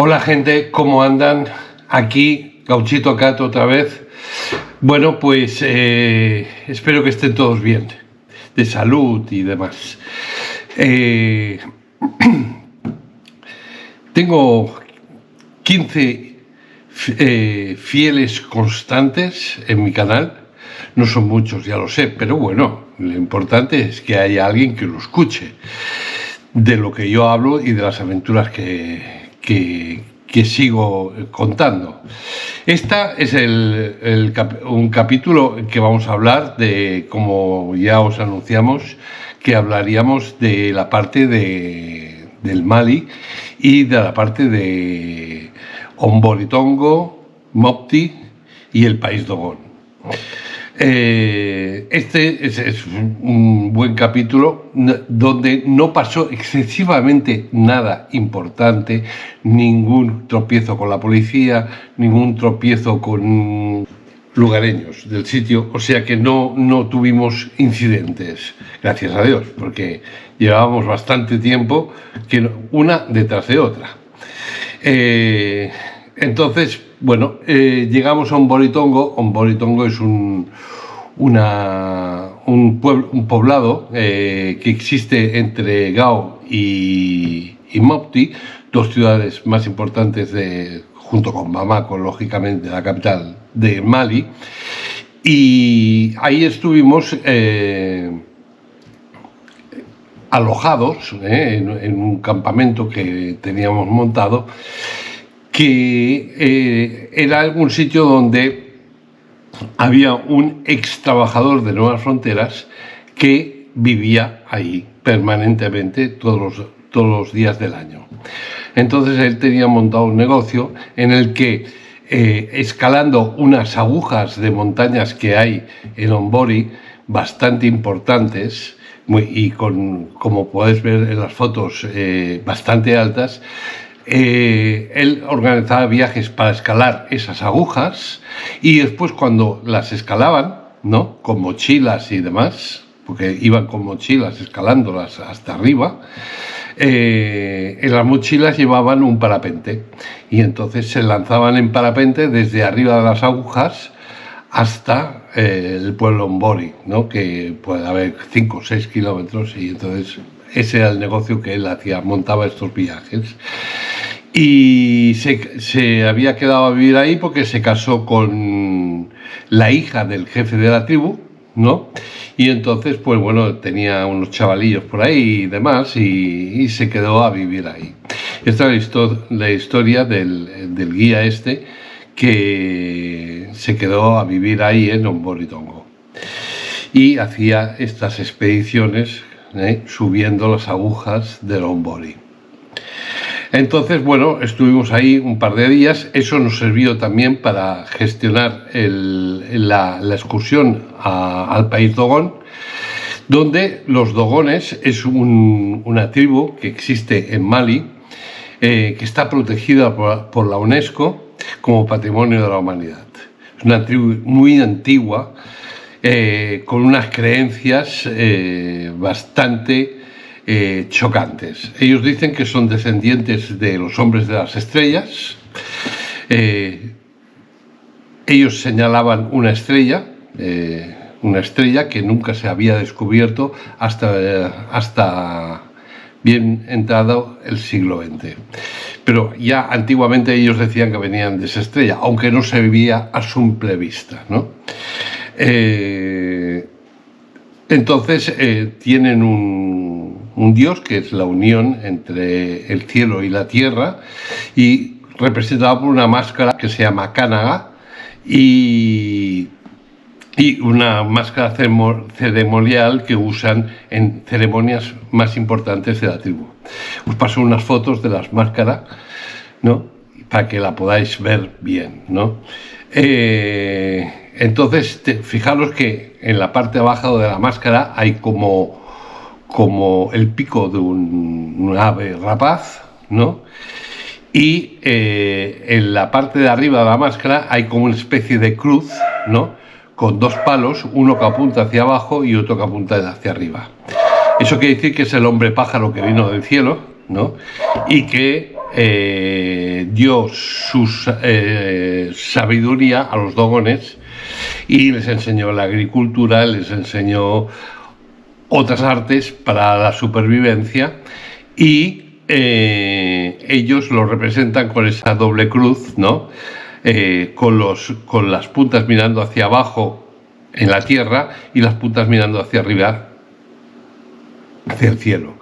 Hola gente, ¿cómo andan? Aquí, Gauchito Cat otra vez. Bueno, pues espero que estén todos bien, de salud y demás. Tengo 15 fieles constantes en mi canal. No son muchos, ya lo sé, pero bueno, lo importante es que haya alguien que lo escuche de lo que yo hablo y de las aventuras que sigo contando. Esta es un capítulo que vamos a hablar de, como ya os anunciamos, que hablaríamos de la parte del Mali y de la parte de Omboritongo, Mopti y el país Dogón. Este es un buen capítulo donde no pasó excesivamente nada importante, ningún tropiezo con la policía, ningún tropiezo con lugareños del sitio, o sea que no tuvimos incidentes, gracias a Dios, porque llevábamos bastante tiempo una detrás de otra. Entonces, bueno, llegamos a Omboritongo. Omboritongo es un poblado que existe entre Gao y Mopti, dos ciudades más importantes junto con Bamako, lógicamente, la capital de Mali. Y ahí estuvimos alojados en un campamento que teníamos montado, que era un sitio donde había un ex trabajador de Nuevas Fronteras que vivía ahí permanentemente todos los días del año. Entonces él tenía montado un negocio en el que escalando unas agujas de montañas que hay en Ombori bastante importantes y como podéis ver en las fotos, bastante altas, él organizaba viajes para escalar esas agujas y después cuando las escalaban, ¿no?, con mochilas y demás, porque iban con mochilas escalándolas hasta arriba, en las mochilas llevaban un parapente y entonces se lanzaban en parapente desde arriba de las agujas hasta el pueblo Ombori, ¿no?, que puede haber 5 o 6 kilómetros, y entonces ese era el negocio que él hacía, montaba estos viajes. Y se había quedado a vivir ahí porque se casó con la hija del jefe de la tribu, ¿no? Y entonces, pues bueno, tenía unos chavalillos por ahí y demás, y se quedó a vivir ahí. Esta es la historia del guía este, que se quedó a vivir ahí en Omboritongo. Y hacía estas expediciones, subiendo las agujas del Ombori. Entonces, bueno, estuvimos ahí un par de días. Eso nos sirvió también para gestionar la excursión al país Dogón, donde los Dogones es una tribu que existe en Mali, que está protegida por la UNESCO como Patrimonio de la Humanidad. Es una tribu muy antigua, con unas creencias bastante chocantes. Ellos dicen que son descendientes de los hombres de las estrellas. Ellos señalaban una estrella que nunca se había descubierto hasta bien entrado el siglo XX. Pero ya antiguamente ellos decían que venían de esa estrella, aunque no se veía a simple vista, ¿no? Entonces tienen un dios que es la unión entre el cielo y la tierra, y representado por una máscara que se llama Kanaga y una máscara ceremonial que usan en ceremonias más importantes de la tribu. Os paso unas fotos de las máscaras, ¿no?, para que la podáis ver bien, ¿no? Entonces, fijaros que en la parte de abajo de la máscara hay como el pico de un ave rapaz, ¿no? Y en la parte de arriba de la máscara hay como una especie de cruz, ¿no?, con dos palos, uno que apunta hacia abajo y otro que apunta hacia arriba. Eso quiere decir que es el hombre pájaro que vino del cielo, ¿no?, y que dio su sabiduría a los dogones y les enseñó la agricultura, les enseñó otras artes para la supervivencia y ellos lo representan con esa doble cruz, ¿no? Con las puntas mirando hacia abajo en la tierra y las puntas mirando hacia arriba hacia el cielo.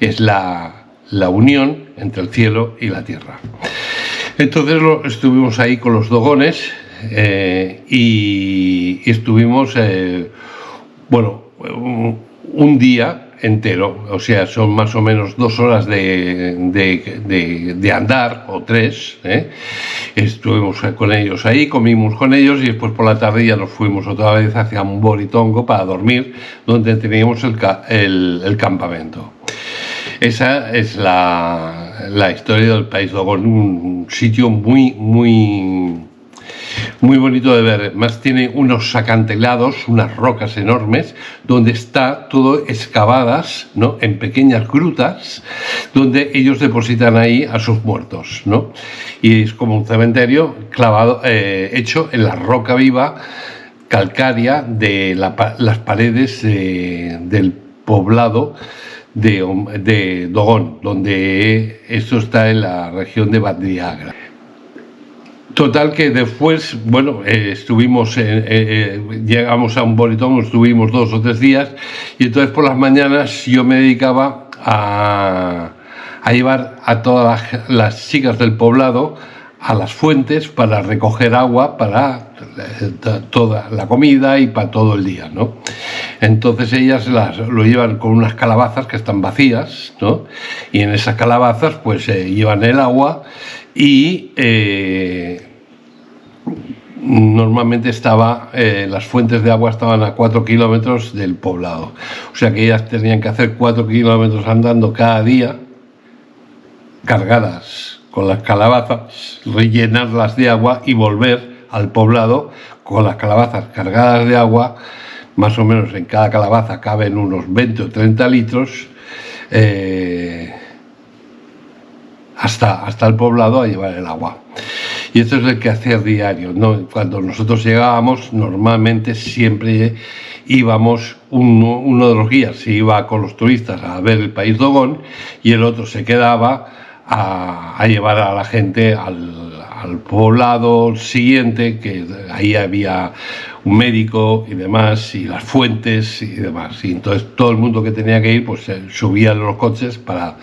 Es la unión entre el cielo y la tierra. Entonces estuvimos ahí con los dogones y estuvimos un día entero, o sea, son más o menos 2 horas de andar, o 3, Estuvimos con ellos ahí, comimos con ellos y después por la tarde ya nos fuimos otra vez hacia Mboritongo para dormir, donde teníamos el campamento. Esa es la historia del país Dogón, un sitio muy bonito de ver. Más tiene unos acantilados, unas rocas enormes, donde está todo excavadas, ¿no? En pequeñas grutas, donde ellos depositan ahí a sus muertos, ¿no? Y es como un cementerio clavado, hecho en la roca viva calcárea de las paredes del poblado de Dogón, donde esto está en la región de Bandriagra. Total que después, estuvimos, llegamos a Mboritongo, estuvimos 2 o 3 días y entonces por las mañanas yo me dedicaba a llevar a todas las chicas del poblado a las fuentes para recoger agua para toda la comida y para todo el día, ¿no? Entonces ellas lo llevan con unas calabazas que están vacías, ¿no? Y en esas calabazas pues llevan el agua y normalmente las fuentes de agua estaban a 4 kilómetros del poblado, o sea que ellas tenían que hacer 4 kilómetros andando cada día, cargadas con las calabazas, rellenarlas de agua y volver al poblado con las calabazas cargadas de agua. Más o menos en cada calabaza caben unos 20 o 30 litros hasta el poblado a llevar el agua. Y esto es el quehacer diario, ¿no? Cuando nosotros llegábamos, normalmente siempre íbamos, uno de los guías se iba con los turistas a ver el país Dogón y el otro se quedaba a llevar a la gente al poblado siguiente, que ahí había un médico y demás, y las fuentes y demás. Y entonces todo el mundo que tenía que ir, pues subía en los coches para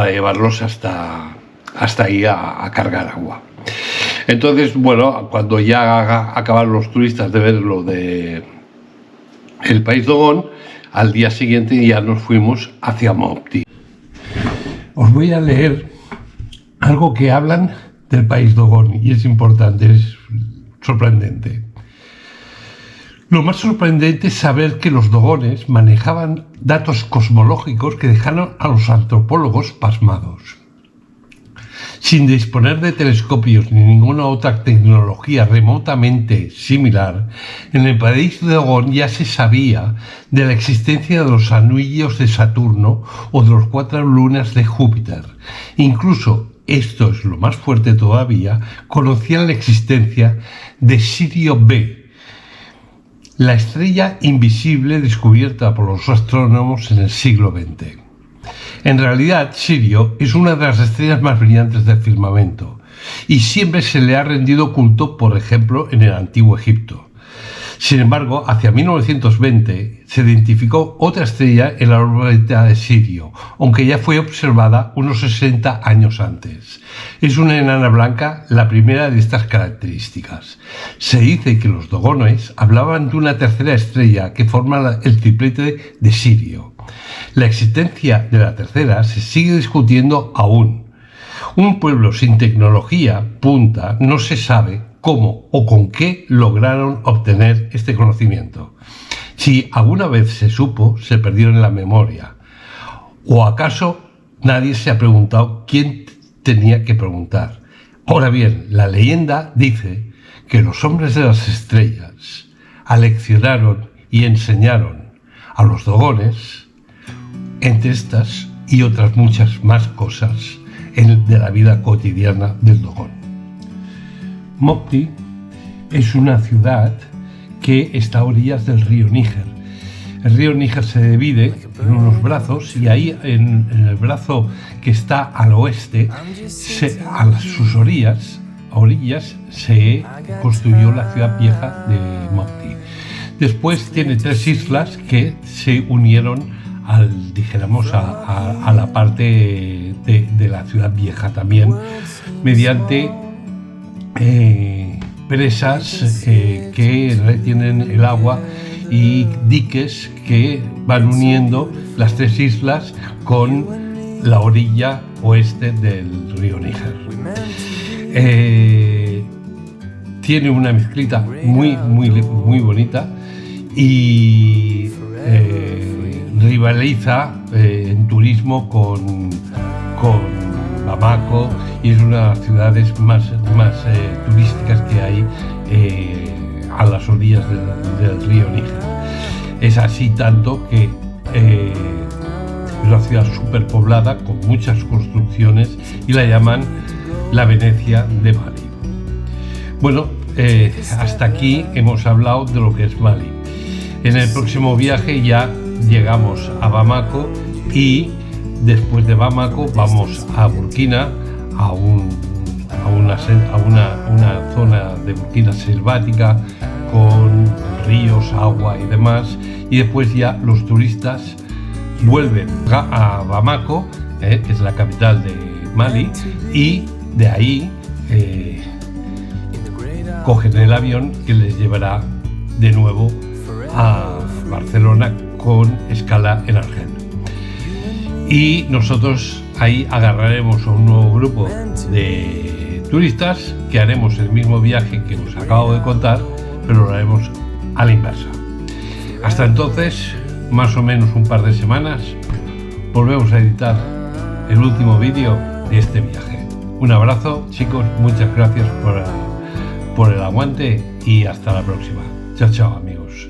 llevarlos hasta ahí a cargar agua. Entonces, cuando ya acabaron los turistas de ver lo de el país Dogón, al día siguiente ya nos fuimos hacia Mopti. Os voy a leer algo que hablan del país Dogón y es importante, es sorprendente. Lo más sorprendente es saber que los dogones manejaban datos cosmológicos que dejaron a los antropólogos pasmados. Sin disponer de telescopios ni ninguna otra tecnología remotamente similar, en el país de Dogón ya se sabía de la existencia de los anillos de Saturno o de los 4 lunas de Júpiter. Incluso, esto es lo más fuerte todavía, conocían la existencia de Sirio B, la estrella invisible descubierta por los astrónomos en el siglo XX. En realidad, Sirio es una de las estrellas más brillantes del firmamento y siempre se le ha rendido culto, por ejemplo, en el Antiguo Egipto. Sin embargo, hacia 1920 se identificó otra estrella en la órbita de Sirio, aunque ya fue observada unos 60 años antes. Es una enana blanca, la primera de estas características. Se dice que los dogones hablaban de una tercera estrella que forma el triplete de Sirio. La existencia de la tercera se sigue discutiendo aún. Un pueblo sin tecnología punta no se sabe cómo o con qué lograron obtener este conocimiento. Si alguna vez se supo, se perdió en la memoria. ¿O acaso nadie se ha preguntado quién tenía que preguntar? Ahora bien, la leyenda dice que los hombres de las estrellas aleccionaron y enseñaron a los dogones, entre estas y otras muchas más cosas, de la vida cotidiana del Dogon. Mopti es una ciudad que está a orillas del río Níger. El río Níger se divide en unos brazos y ahí en el brazo que está al oeste, a sus orillas se construyó la ciudad vieja de Mopti. Después tiene 3 islas que se unieron a la parte de la ciudad vieja también, mediante presas que retienen el agua y diques que van uniendo las 3 islas con la orilla oeste del río Níger. Tiene una mezclita muy bonita y rivaliza en turismo con Bamako, y es una de las ciudades más turísticas que hay a las orillas del río Níger. Es así tanto que es una ciudad superpoblada con muchas construcciones y la llaman la Venecia de Mali. Bueno, hasta aquí hemos hablado de lo que es Mali. En el próximo viaje ya llegamos a Bamako y después de Bamako vamos a Burkina, a una zona de Burkina selvática con ríos, agua y demás, y después ya los turistas vuelven a Bamako, que es la capital de Mali, y de ahí cogen el avión que les llevará de nuevo a Barcelona con escala en Argel. Y nosotros ahí agarraremos a un nuevo grupo de turistas que haremos el mismo viaje que os acabo de contar, pero lo haremos a la inversa. Hasta entonces, más o menos un par de semanas, volvemos a editar el último vídeo de este viaje. Un abrazo, chicos, muchas gracias por el aguante y hasta la próxima. Chao, chao, amigos.